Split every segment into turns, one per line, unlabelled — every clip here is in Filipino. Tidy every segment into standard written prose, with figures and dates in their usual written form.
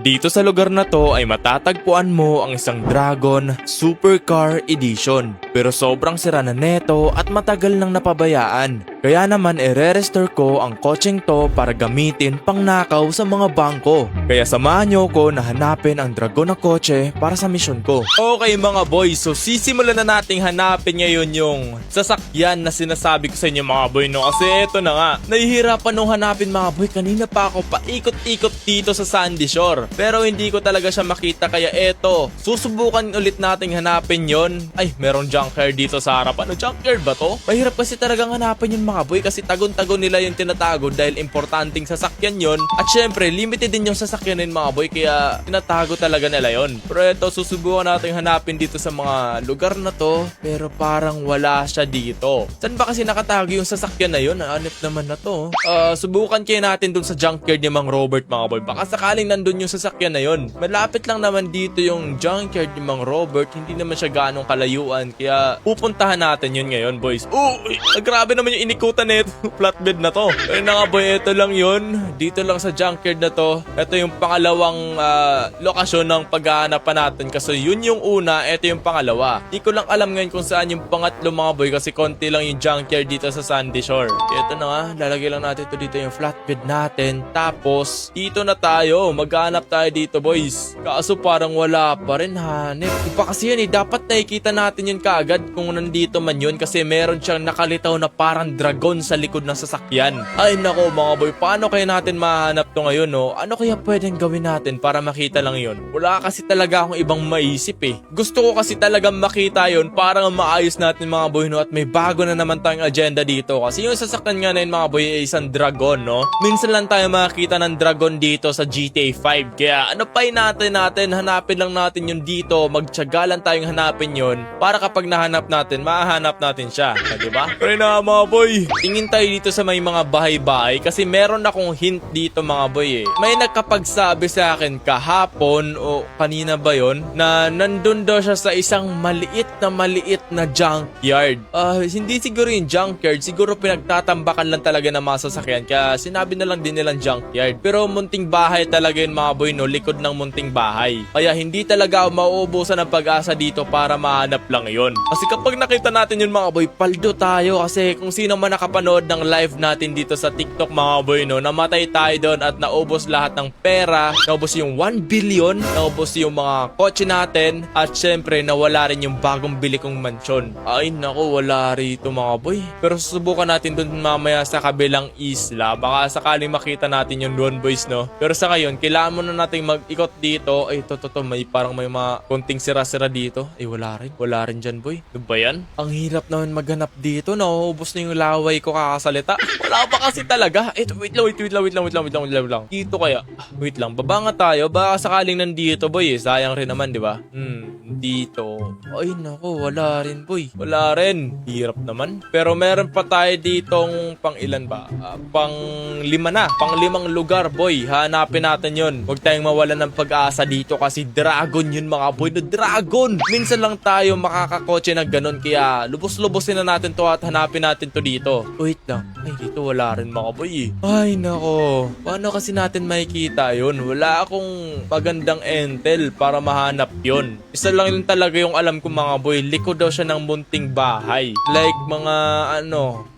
Dito sa lugar na to ay matatagpuan mo ang isang Dragon Supercar Edition. Pero sobrang sira na neto at matagal nang napabayaan. Kaya naman ire-restore ko ang kotseng to para gamitin pang nakaw sa mga bangko. Kaya samahan nyo ko na hanapin ang dragon na kotse para sa misyon ko. Okay mga boys, so sisimulan na nating hanapin ngayon yung sasakyan na sinasabi ko sa inyo mga boy, no? Kasi eto na nga, nahihirapan nung hanapin mga boy. Kanina pa ako paikot-ikot dito sa Sandy Shore, pero hindi ko talaga siya makita, kaya eto, susubukan ulit nating hanapin yon. Ay, merong junkyard dito sa harapan. Ano, junkyard ba to? Mahirap kasi talagang hanapin yun mga boy, kasi tagon-tagon nila yung tinatago dahil importanteng sasakyan yon. At syempre, limited din yung sasakyan ng mga boy, kaya tinatago talaga nila yon. Pero eto, susubukan nating hanapin dito sa mga lugar na to, pero parang wala siya dito. Saan ba kasi nakatago yung sasakyan na yun? Hanip naman na to. Subukan kaya natin dun sa junkyard ni Mang Robert mga boy. Baka sakaling nandun yung sasakyan na yun. Malapit lang naman dito yung junkyard ni Mang Robert. Hindi naman siya ganong kalayuan. Kaya pupuntahan natin yun ngayon boys. Grabe naman yung inikutan na ito. Flatbed na to. Pero na nga boy, ito lang yun. Dito lang sa junkyard na to. Ito yung pangalawang lokasyon ng paghahanapan natin. Kasi yun yung una, ito yung pangalawa. Di ko lang alam ngayon kung saan yung pangatlo mga boy, kasi konti lang yung junkyard dito sa Sandy Shore. Ito na nga, lalagay lang natin ito dito yung flatbed natin. Tapos, dito na tayo. Maghanap tayo dito boys. Kaso parang wala pa rin hanip. Iba kasi yun dapat nakikita natin yun kaagad kung nandito man yun, kasi meron siyang nakalitaw na parang dragon sa likod ng sasakyan. Ay nako mga boy, paano kaya natin mahanap to ngayon, no? Ano kaya pwedeng gawin natin para makita lang yun? Wala kasi talaga akong ibang maisip eh. Gusto ko kasi talagang makita yun para maayos natin mga boy, no? At may bago na naman tayong agenda dito, kasi yung sasakyan nga na yun mga boy ay isang dragon, no? Minsan lang tayo makakita ng dragon dito sa GTA 5. Kaya ano pa natin hanapin lang natin yun dito. Magtiyaga lang tayong hanapin yun para kapag nahanap natin, mahanap natin siya. Diba? Pero na mga boy, tingin tayo dito sa may mga bahay-bahay, kasi meron akong hint dito mga boy eh. May nagkapagsabi sa akin kahapon o kanina ba yon, na nandun daw siya sa isang maliit na junkyard. Hindi siguro yung junkyard, siguro pinagtatambakan lang talaga ng mga sasakyan, kaya sinabi na lang din nilang junkyard. Pero munting bahay talaga yun mga boy, no? Likod ng munting bahay. Kaya hindi talaga ako mauubusan ng pag-asa dito para mahanap lang yon. Kasi kapag nakita natin yun mga boy, paldo tayo, kasi kung sino man nakapanood ng live natin dito sa TikTok mga boy, no, namatay tayo doon at naubos lahat ng pera, naubos yung 1 billion, naubos yung mga kotse natin, at syempre nawala rin yung bagong bili kong mansyon. Ay nako, wala rito mga boy. Pero susubukan natin doon mamaya sa kabilang isla, baka sakaling makita natin yung doon boys, no. Pero sa ngayon, kailangan muna nating mag-ikot dito. Ay to, may parang may mga konting sira-sira dito. Ay wala rin dyan boy. Ano ba yan? Ang hirap naman maghanap dito, nauubos na yung laway ko kakasalita. Wala pa kasi talaga. Wait lang. Dito kaya. Wait lang, baba nga tayo. Baka sakaling nandito boy eh. Sayang rin naman, di ba? Dito. Ay nako, wala rin boy. Wala rin. Hirap naman. Pero meron pa tayo ditong pang ilan ba? Pang 5 na. Pang 5 lugar boy. Hanapin natin yun. Huwag tayong mawalan ng pag-asa dito, kasi dragon yun mga boy. No, dragon! Minsan lang tayo makakakotse na ganun, kaya lubos-lubosin na natin to at hanapin natin to dito. Wait lang. Ay, dito wala rin mga boy eh. Ay nako. Paano kasi natin makikita yun? Wala akong magandang entel para mahanap yun. Isa lang yun talaga yung alam ko mga boy. Likod daw siya ng munting bahay. Like mga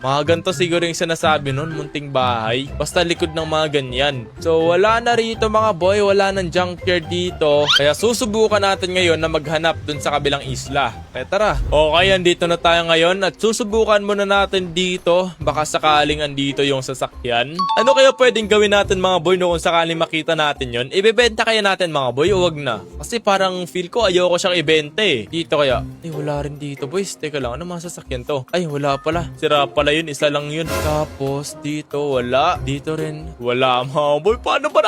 mga ganito siguro yung sinasabi nun, munting bahay. Basta likod ng mga ganyan. So wala na rito mga boy. Wala nang junkyard dito. Kaya susubukan natin ngayon na maghanap dun sa kabilang isla. Kaya tara. Okay, andito na tayo ngayon at susubukan muna natin dito. Baka sakaling andito yung sasakyan. Ano kaya pwedeng gawin natin mga boy, no, kung sakaling makita natin yon? Ibebenta kaya natin mga boy o wag na? Kasi parang feel ko ayoko siyang ibenta eh. Dito kaya? Ay wala rin dito boys. Teka lang, ano mga sasakyan to? Ay wala pala. Sira pala yun, isa lang yun. Tapos dito wala. Dito rin wala mga boy. Paano ba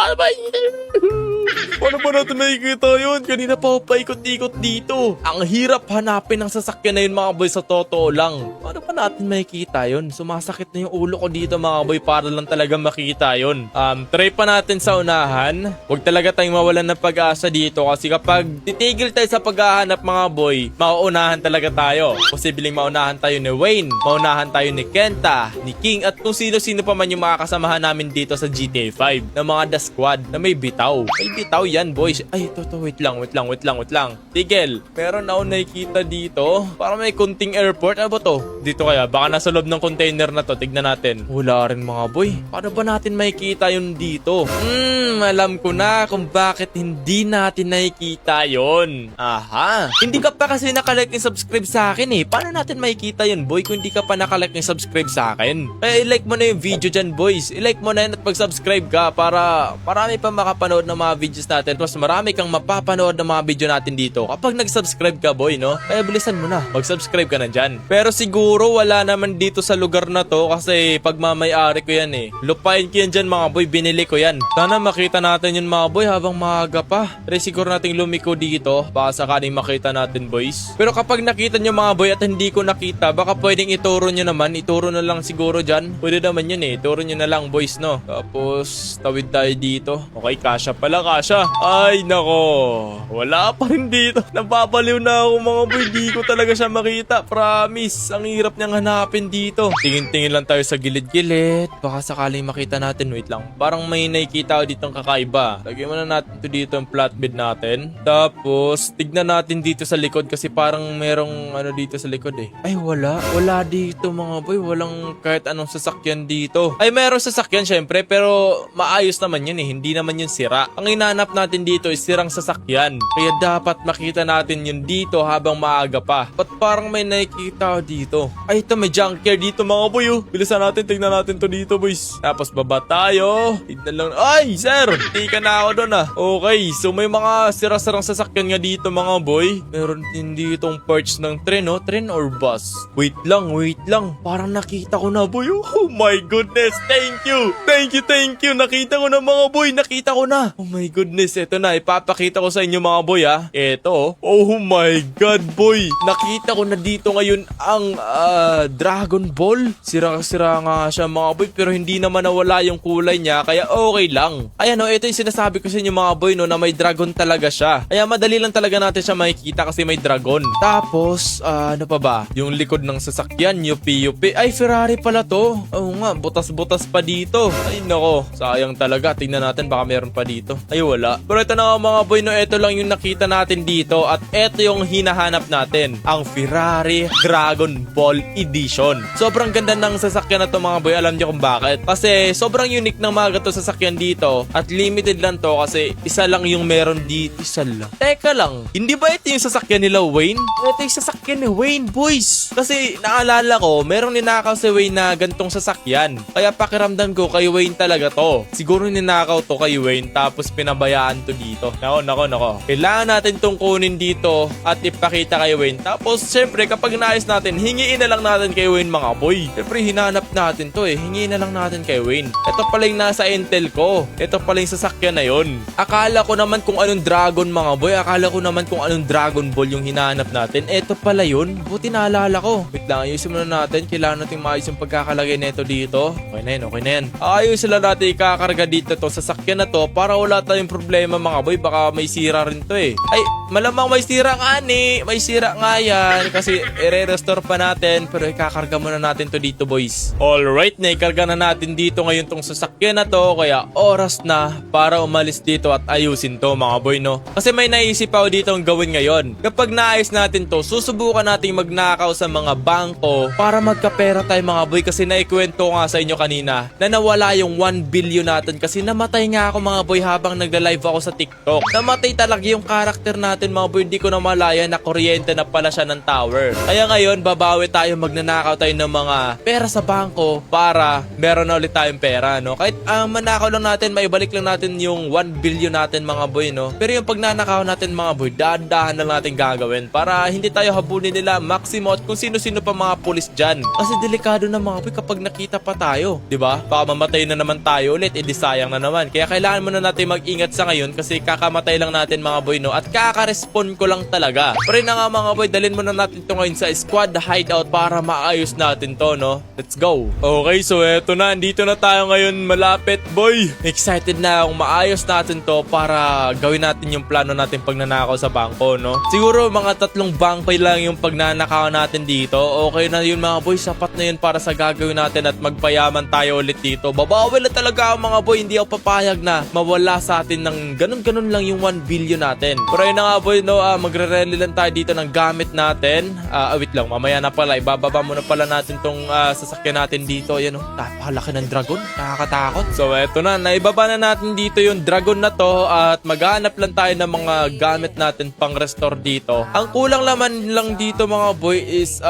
natin makikita yun? Kanina pa paikot-ikot dito. Ang hirap hanapin ng sasakyan na yun mga boy, sa totoo lang. Paano pa natin makikita yun? Sumasakit na yung ulo ko dito mga boy para lang talaga makita yun. Try pa natin sa unahan. Huwag talaga tayong mawalan ng pag-asa dito, kasi kapag titigil tayo sa paghahanap mga boy, mauunahan talaga tayo. Posibleng maunahan tayo ni Wayne, maunahan tayo ni Kenta, ni King, at kung sino-sino pa man yung mga kasamahan namin dito sa GTA 5 na mga The Squad na may bitaw. May bitaw yan boys. Ay, ito, wait lang. Tigel, meron ako nakikita dito. Para may kunting airport. Ano ba to? Dito kaya, baka nasa loob ng container na to. Tignan natin. Wala rin mga boy. Paano ba natin makikita yun dito? Alam ko na kung bakit hindi natin nakikita yun. Aha. Hindi ka pa kasi nakalike and subscribe sa akin eh. Paano natin makikita yun, boy, kung hindi ka pa nakalike and subscribe sa akin? Kaya i-like mo na yung video dyan, boys. I-like mo na yun at mag-subscribe ka para marami pa makapanood ng mga videos natin. Plus marami kang mapapanood ng mga video natin dito kapag nag-subscribe ka, boy, no? Kaya bilisan mo na. Mag-subscribe ka na dyan. Pero siguro wala naman dito sa lugar na to kasi pagmamay-ari ko yan eh. Lupain ko yan dyan, mga boy. Binili ko yan. Sana makita natin yun, mga boy, habang maaga pa. Pero siguro nating lumiko dito. Baka sakaling makita natin, boys. Pero kapag nakita nyo, mga boy, at hindi ko nakita, baka pwedeng ituro nyo naman. Ituro na lang siguro dyan. Pwede naman yun eh. Ituro nyo na lang, boys, no? Tapos, tawid tayo dito. Okay, kasya pala, kasya. Ay, nako. Wala pa rin dito. Napapaliw na ako, mga boy. Di ko talaga siya makita. Promise. Ang hirap niyang hanapin dito. Tingin-tingin lang tayo sa gilid-gilid. Baka sakaling makita natin. Wait lang. Parang may nakikita ako dito ang kakaiba. Lagyan mo na natin ito dito ang flatbed natin. Tapos, tignan natin dito sa likod kasi parang merong ano dito sa likod eh. Ay, wala. Wala dito, mga boy. Walang kahit anong sasakyan dito. Ay, meron sasakyan syempre, pero maayos naman yun eh. Hindi naman yun sira. Ang hinanap natin dito is sirang sasakyan. Kaya dapat makita natin yun dito habang maaga pa. Ba't parang may nakikita dito? Ay, ito may junkyard dito, mga boy. Oh. Bilisan natin, tignan natin to dito, boys. Tapos baba tayo. Tignan lang. Ay, sir! Hindi ka na ako doon ah. Okay, so may mga sira-sirang sasakyan nga dito, mga boy. Meron din ditong parts ng tren, no? Tren or bus? Wait lang. Parang nakita ko na, boy. Oh my goodness, thank you. Nakita ko na, mga boy. Nakita ko na. Oh my goodness, eto na. Ipapakita ko sa inyo, mga boy, ah. Eto. Oh my god, boy. Nakita ko na dito ngayon ang Dragon Ball. Sira-sira nga siya, mga boy. Pero hindi naman nawala yung kulay niya. Kaya okay lang. Ayan, no. Ito yung sinasabi ko sa inyo, mga boy, no, na may dragon talaga siya. Kaya madali lang talaga natin siya makikita kasi may dragon. Tapos, ano pa ba? Yung likod ng sasakyan, yupi. Ay, Ferrari pala to. Oo nga, butas-butas pa dito. Ay, nako. Sayang talaga. Tingnan natin, baka meron pa dito. Ay, wala. Pero ito na nga, mga boy, no, ito lang yung nakita natin dito at ito yung hinahanap natin. Ang Ferrari Dragon Ball Edition. Sobrang ganda ng sasakyan na to, mga boy. Alam niyo kung bakit? Kasi sobrang unique ng mga gato sasakyan dito at limited lang to kasi isa lang yung meron dito. Isa lang. Teka lang. Hindi ba ito yung sasakyan nila, Wayne? Ito yung sasakyan ni Wayne, boys. Kasi naalala ko, merong ninakaw si Wayne na gantong sasakyan. Kaya pakiramdam ko kay Wayne talaga to. Siguro ninakaw to kay Wayne tapos pinabayaan to dito. Nako. Kailangan natin tong kunin dito at ipakita kay Wayne. Tapos syempre kapag naayos natin, hingiin na lang natin kay Wayne, mga boy. Syempre hinanap natin to eh. Hingiin na lang natin kay Wayne. Ito pala yung nasa Intel ko. Ito pala yung sasakyan na yun. Akala ko naman kung anong dragon, mga boy. Akala ko naman kung anong Dragon Ball yung hinahanap natin. Ito pala yun. Buti naalala ko. Wait lang, ayusin muna natin. Kailangan natin maayos yung pagkakalagay nito dito. Okay na yan. Ayusin lang natin ikakarga dito to sasakyan na to para wala tayong problema, mga boy. Baka may sira rin to eh. Ay, malamang may sira nga ni. May sira nga yan. Kasi i-restore pa natin. Pero ikakarga muna natin to dito, boys. Alright, naikarga na natin dito ngayon tong sasakyan na to. Kaya oras na para umalis dito at ayusin to, mga boy, no? Kasi may naisip ako dito ang gawin ngayon. Kapag naayos natin to, susubukan nating magnakaw sa mga bangko para magkapera tayo, mga boy. Kasi naikwento nga sa inyo kanina na nawala yung 1 billion natin kasi namatay nga ako, mga boy, habang nagla-live ako sa TikTok. Namatay talaga yung karakter natin, mga boy. Hindi ko na malaya na kuryente na pala siya ng tower. Kaya ngayon, babawi tayo, magnanakaw tayo ng mga pera sa bangko para meron na ulit tayong pera, no? Kahit manakaw lang natin, maibalik lang natin yung 1 billion natin, mga boy, no? Pero yung pagnanakaw natin, mga boy, dahan-dahan lang natin gagawin para hindi tayo habulin nila Maximo at kung sino-sino pa mga pulis dyan. Kasi delikado na, mga boy, kapag nakita pa tayo, di ba? Baka mamatay na naman tayo ulit, edi sayang na naman. Kaya kailangan muna natin mag-ingat sa ngayon kasi kakamatay lang natin, mga boy, no? At kaka-respond ko lang talaga. Pero na nga, mga boy, dalhin muna natin to ngayon sa squad hideout para maayos natin to, no? Let's go. Okay, so eto na, andito na tayo ngayon, malapit, boy. Excited na akong maayos natin to para gawin natin yung plano natin pagnanakaw sa bangko, no? Siguro mga 3 bangko lang yung pagnanakaw natin dito. Okay na yun, mga boy. Sapat na yun para sa gagawin natin at magpayaman tayo ulit dito. Babawi na talaga ako, mga boy. Hindi ako papayag na mawala sa atin ng ganun lang yung 1 billion natin. Pero ayun na nga boy, no, magre-rally lang tayo dito ng gamit natin. Wait lang, mamaya na pala, ibababa muna pala natin tong sasakyan natin dito. Ayan oh, napakalaki ng dragon, nakakatakot. So eto na, naibaba na natin dito yung dragon na to at maghanap lang tayo ng mga gamit natin pang restore dito. Ang kulang laman lang dito mga boy is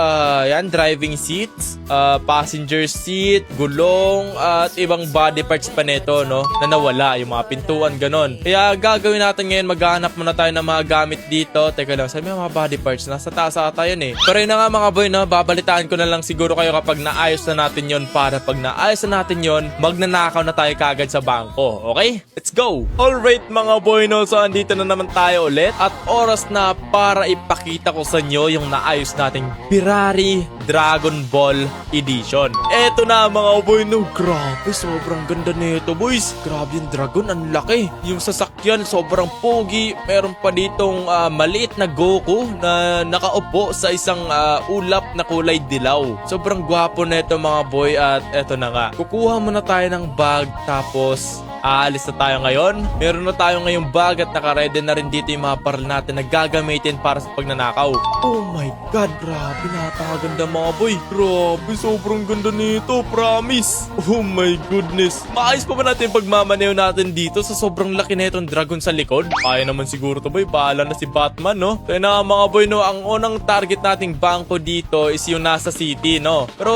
yan, driving seats, passenger seat, gulong at ibang body parts pa nito, no, na nawala, yung mga pintuan ganon. Kaya gagawin natin ngayon, maghanap muna tayo ng mga gamit dito. Teka lang, sabi mga body parts nasa taas ata yun eh. Pero yun na nga mga boy, no, babalitaan ko na lang siguro kayo kapag naayos na natin yon, para pag naayos na natin yon, magnanakaw na tayo kagad sa bangko. Okay? Let's go! Alright mga boy, no, so andito na naman tayo ulit at oras na para ipakita ko sa inyo yung naayos nating Ferrari Dragon Ball Edition. Eto na mga boy, no, grabe, sobrang ganda nito boys. Grabe yung dragon, ang laki. Yung sasakyan sobrang pogi. Meron pa ditong maliit na Goku na nakaupo sa isang ulap na kulay dilaw. Sobrang gwapo nito mga boy at eto na nga. Kukuha muna tayo ng bag tapos aalis na tayo ngayon. Meron na tayo ngayong bag at nakaredy na rin dito yung mga baril natin na gagamitin para sa pagnanakaw. Oh my god, grabe, napakaganda mga boy. Grabe, sobrang ganda nito, promise. Oh my goodness. Maayos pa ba natin pagmamaneho natin dito sa sobrang laki na itong dragon sa likod? Kaya naman siguro to boy, bahala na si Batman, no? Kaya na mga boy, no, ang unang target nating bangko dito is yung nasa city, no? Pero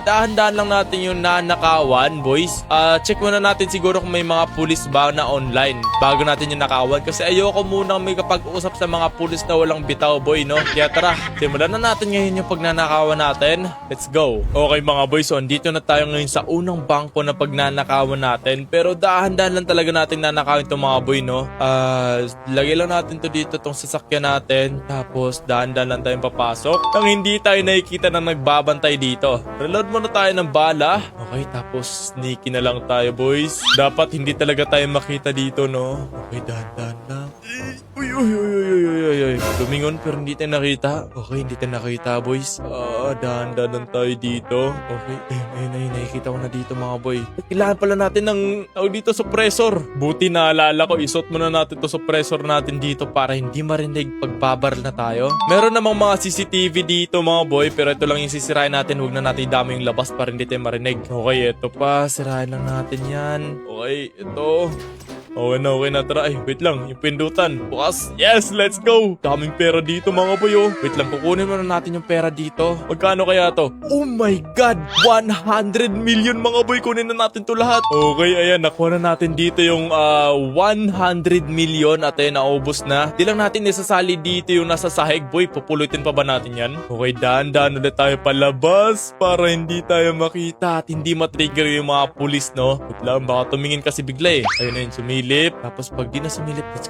dahan-dahan lang natin yung nanakawan, boys. Check muna natin siguro kung may mga pulis ba na online bago natin yung nakawan, kasi ayoko munang may kapag-usap sa mga pulis na walang bitaw boy, no? Kaya tara, simulan na natin ngayon yung pagnanakawan natin. Let's go. Okay mga boy, so andito na tayo ngayon sa unang bangko na pagnanakawan natin, pero dahan-dahan lang talaga natin nanakawin itong mga boy, no? Lagay lang natin to dito, tong sasakyan natin, tapos dahan-dahan lang tayong papasok nang hindi tayo nakikita na nagbabantay dito. Reload muna tayo ng bala. Okay, tapos sneaky na lang tayo boys. Dapat hindi talaga tayo makita dito, no? Okay, dahan-dahan lang. Uy. Lumingon pero hindi tayo nakita. Okay, hindi tayo nakita, boys. Dahan-dahan lang tayo dito. Okay, ayun, nakikita ko na dito mga boy. Kailangan pala natin ng dito suppressor. Buti naalala ko, isot muna natin to suppressor natin dito para hindi marinig pagbabaril na tayo. Meron namang mga CCTV dito mga boy, pero ito lang yung sisirain natin. Huwag na natin dami yung labas para hindi tayo marinig. Okay, ito pa. Sirain lang natin yan. Okay, ito. Okay na, tara. Ay, wait lang, yung pindutan. Bukas. Yes, let's go. Daming pera dito mga boy, oh. Wait lang, kukunin muna natin yung pera dito. Magkano kaya to? Oh my god, 100 million mga boy. Kunin na natin to lahat. Okay, ayan, nakuha na natin dito yung 100 million at ayun, naubos na. Di lang natin isasali dito yung nasa sahig, boy. Pupulutin pa ba natin yan? Okay, dahan-dahan ulit tayo palabas para hindi tayo makita at hindi matrigger yung mga pulis, no? Wait lang, baka tumingin kasi bigla eh. Ayun na yun, sumilip. Tapos pag di na sumilip, let's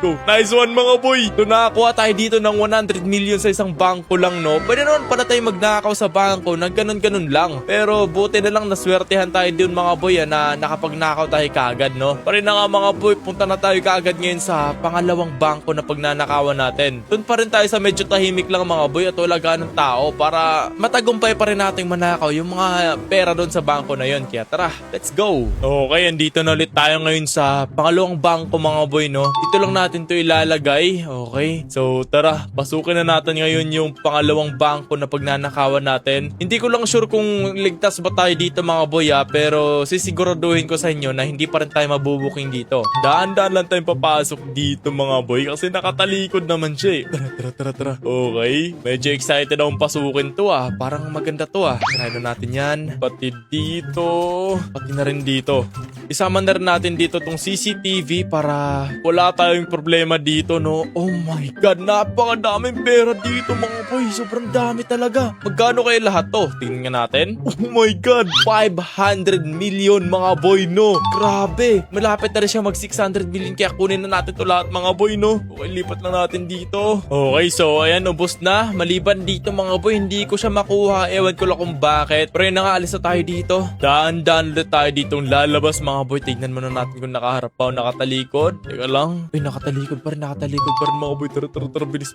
go. Nice one mga boy. So nakakuha tayo dito ng 100 million sa isang bangko lang, no? Pwede naman pala tayo magnakaw sa bangko ng ganun lang. Pero buti na lang naswertehan tayo dun mga boy na nakapagnakaw tayo kaagad, no? Pare na nga mga boy, punta na tayo kaagad ngayon sa pangalawang bangko na pagnanakawan natin. Dun pa rin tayo sa medyo tahimik lang mga boy at wala ganong tao para matagumpay pa rin nating manakaw yung mga pera dun sa bangko na yun. Kaya tara, let's go. Okay, andito na ulit tayo ngayon sa pangalawang bangko mga boy, no? Dito lang natin to ilalagay. Okay, so tara, pasukin na natin ngayon yung pangalawang bangko na pagnanakawan natin. Hindi ko lang sure kung ligtas ba tayo dito mga boy, pero sisiguraduhin ko sa inyo na hindi pa rin tayo mabubuking dito. Dahan-dahan lang tayong papasok dito mga boy kasi nakatalikod naman siya eh. Tara. Okay, medyo excited akong pasukin to parang maganda to try na natin yan. Pati dito, pati na rin dito. Isama na rin natin dito tong CCTV para wala tayong problema dito, no? Oh my god, napakadaming pera dito mga boy. Sobrang dami talaga. Magkano kayo lahat to? Tingnan nga natin. Oh my god, 500 million mga boy, no? Grabe. Malapit na rin siya mag 600 million kaya kunin na natin to lahat mga boy, no? Okay, lipat na natin dito. Okay, so ayan, ubos na. Maliban dito mga boy, hindi ko siya makuha. Ewan ko lang kung bakit. Pero yun na nga, alis na tayo dito. Daan-daan ulit tayo ditong lalabas mga boy. Tignan mo na natin natin kung nakaharap pa o nakatalikod. Teka lang. Uy, nakatalikod pa rin mga boy. Tara, bilis.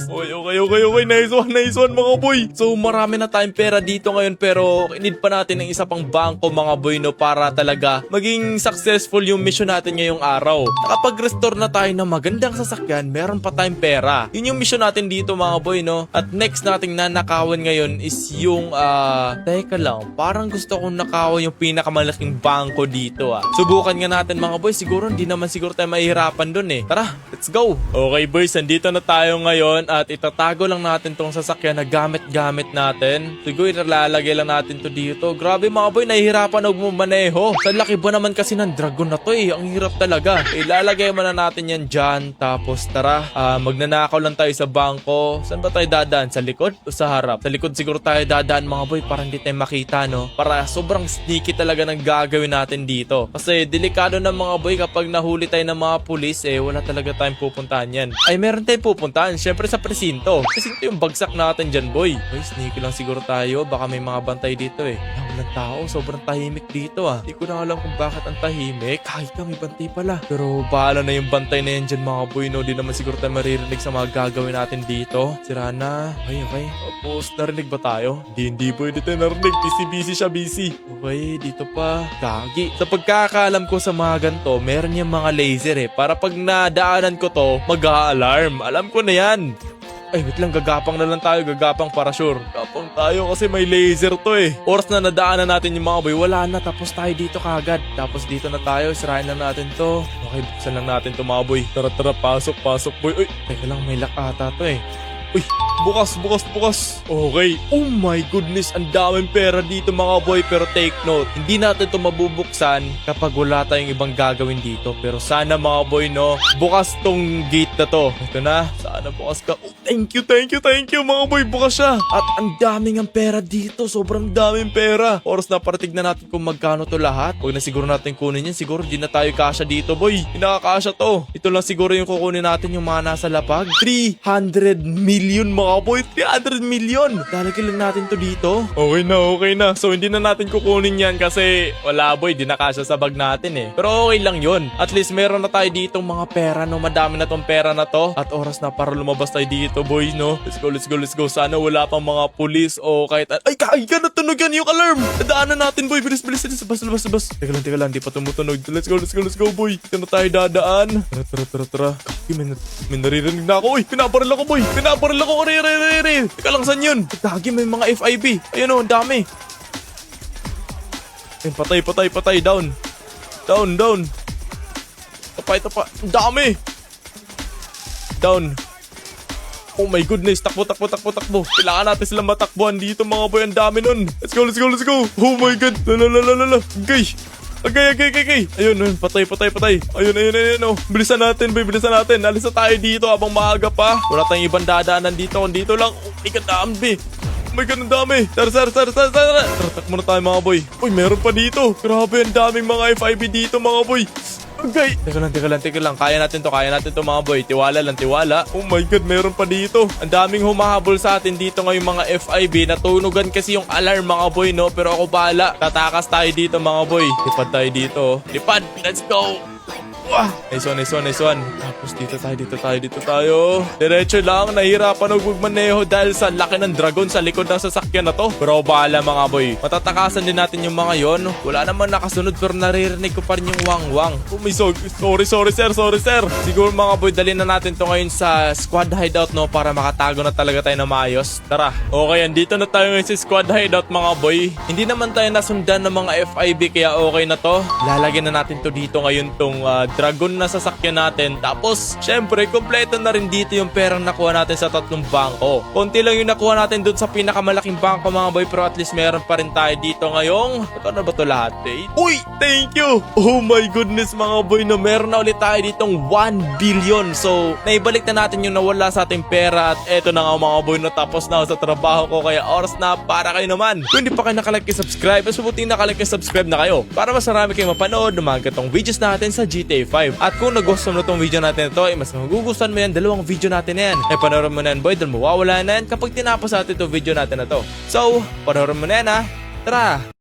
Okay. Nice one mga boy. So, marami na tayong pera dito ngayon pero need pa natin ng isa pang bangko mga boy, no, para talaga maging successful yung mission natin ngayong araw. Nakapag-restore na tayo ng magandang sasakyan, meron pa tayong pera. Yun yung mission natin dito mga boy, no. At next nating nanakawan ngayon is yung teka lang, parang gusto kong nakawan yung pinakamalaking bangko dito Subukan nga natin mga boy, siguro hindi naman siguro tayo mahihirapan dun Tara, let's go. Okay boys, nandito na tayo ngayon at itatago lang natin tong sasakyan na gamit natin. Siguro ilalagay lang natin to dito. Grabe mga boy, nahihirapan ako maneho. Sa laki ba naman kasi ng dragon na to Ang hirap talaga. Ilalagay muna natin yan dyan. Tapos tara, magnanakaw lang tayo sa bangko. Saan ba tayo dadaan? Sa likod o sa harap? Sa likod siguro tayo dadaan mga boy, para hindi tayo makita, no? Para sobrang sneaky talaga ng gagawin natin dito. Kasi delikado na mga boy kapag nahuli tayo ng mga pulis, wala talaga tayong pupuntahan yan. Ay, meron tayong pupuntahan. Syempre sa presinto. Presinto yung bagsak natin dyan boy. Boy, sneaky lang siguro tayo. Baka may mga bantay dito Walang tao. Sobrang tahimik dito Hindi ko na alam kung bakit ang tahimik. Kahit ka may bantay pala. Pero bahala na yung bantay na yan dyan mga boy, no? Di naman siguro tayo maririnig sa mga gagawin natin dito. Sira na. Okay. Tapos, narinig ba tayo? Hindi boy. Dito narinig. Busy siya. Okay, dito pa. Gagi. Sa pagkakaalam ko sa mga ganito, meron yung mga laser Para pag nadaanan ko to, mag-a-alarm. Alam ko na yan. Ay, wait lang, gagapang na lang tayo, para sure. Gagapang tayo kasi may laser to Oras na nadaanan natin yung mga boy, wala na, tapos tayo dito kagad. Tapos dito na tayo, sirain lang natin to. Okay, buksan lang natin to mga boy. Tara, pasok boy. Uy, teka lang, may lock ata to Uy, bukas. Okay. Oh my goodness, ang daming pera dito mga boy. Pero take note, hindi natin to mabubuksan kapag wala tayong ibang gagawin dito. Pero sana mga boy, no, bukas tong gate na to. Ito na, sana bukas ka. Oh, thank you mga boy, bukas siya. At ang daming ang pera dito, sobrang daming pera. Oras na parating na natin kung magkano to lahat. Huwag na siguro natin kunin yan, siguro di na tayo kasya dito boy. Hindi nakakasya to. Ito lang siguro yung kukunin natin, yung mga nasa lapag. 300 million mga boy, 300 million. Lalagyan lang natin to dito. Okay na. So hindi na natin kukunin yan kasi wala boy, di nakasya sa bag natin Pero okay lang yun. At least meron na tayo ditong mga pera, no. Madami na tong pera na to. At oras na para lumabas tayo dito boy, no. Let's go. Sana wala pang mga pulis o kahit ay, kaiga, natunog yan yung alarm. Nadaanan natin boy, bilis. Labas. Teka lang, di pa tumutunog. Let's go boy. Dito na tayo dadaan. Tara. May naririnig na ako. Uy, pinabaril ako boy. Re. Teka lang, saan yun? Gagi, may mga FIB. Ayun ang dami. Ayun, patay. Down. Tapa. Ang dami. Down. Oh my goodness, takbo. Kailangan natin silang matakbuhan dito mga boy, ang dami nun. Let's go. Oh my god. Lala. Agay. Ayun, patay. Ayun. Bilisan natin. Alis na tayo dito habang maaga pa. Wala tayong ibang dadaanan dito. Kung dito lang. Oh my god, dami. Oh my god, ang dami. Tara. Taratak muna tayo mga boy. Uy, meron pa dito. Grabe, ang daming mga FIB dito mga boy. Okay. Teka lang. Kaya natin to mga boy. Tiwala. Oh my god, meron pa dito. Ang daming humahabol sa atin dito ngayong mga FIB. Natunugan kasi yung alarm mga boy, no? Pero ako bahala. Tatakas tayo dito mga boy. Lipad tayo dito. Lipad. Let's go. Nice one. Tapos dito tayo. Diretso lang, nahihirapan ako magmaneho dahil sa laki ng dragon sa likod ng sasakyan na to. Pero bahala mga boy. Matatakasan din natin yung mga yon. Wala naman nakasunod pero naririnig ko pa rin yung wang-wang. Oh my sorry sir. Siguro mga boy, dalhin na natin to ngayon sa squad hideout, no, para makatago na talaga tayo na maayos. Tara. Okay, andito na tayo ngayon sa squad hideout mga boy. Hindi naman tayo nasundan ng mga FIB kaya okay na to. Lalagyan na natin to dito ngayon tong dragon na sasakyan natin. Tapos, syempre, kompleto na rin dito yung perang nakuha natin sa tatlong bangko. Konti lang yung nakuha natin dun sa pinakamalaking bangko mga boy, pero at least meron pa rin tayo dito ngayong. Ano ba to lahat Uy! Thank you! Oh my goodness mga boy, no, meron na ulit tayo ditong 1 billion. So, naibalik na natin yung nawala sa ating pera at eto na nga mga boy, no, tapos na ako sa trabaho ko kaya oras na para kayo naman. Kung hindi pa kayo nakalike subscribe, mas mabuting nakalike subscribe na kayo para mas marami kayong mapanood ng mga gatong videos natin sa GTA 5. At kung nagustuhan mo itong video natin ito, mas magugustuhan mo yan, dalawang video natin na yan. Panoorin mo na yan boy, dahil mawawala na yan kapag tinapos natin itong video natin na to. So, panoorin mo na yan Tara!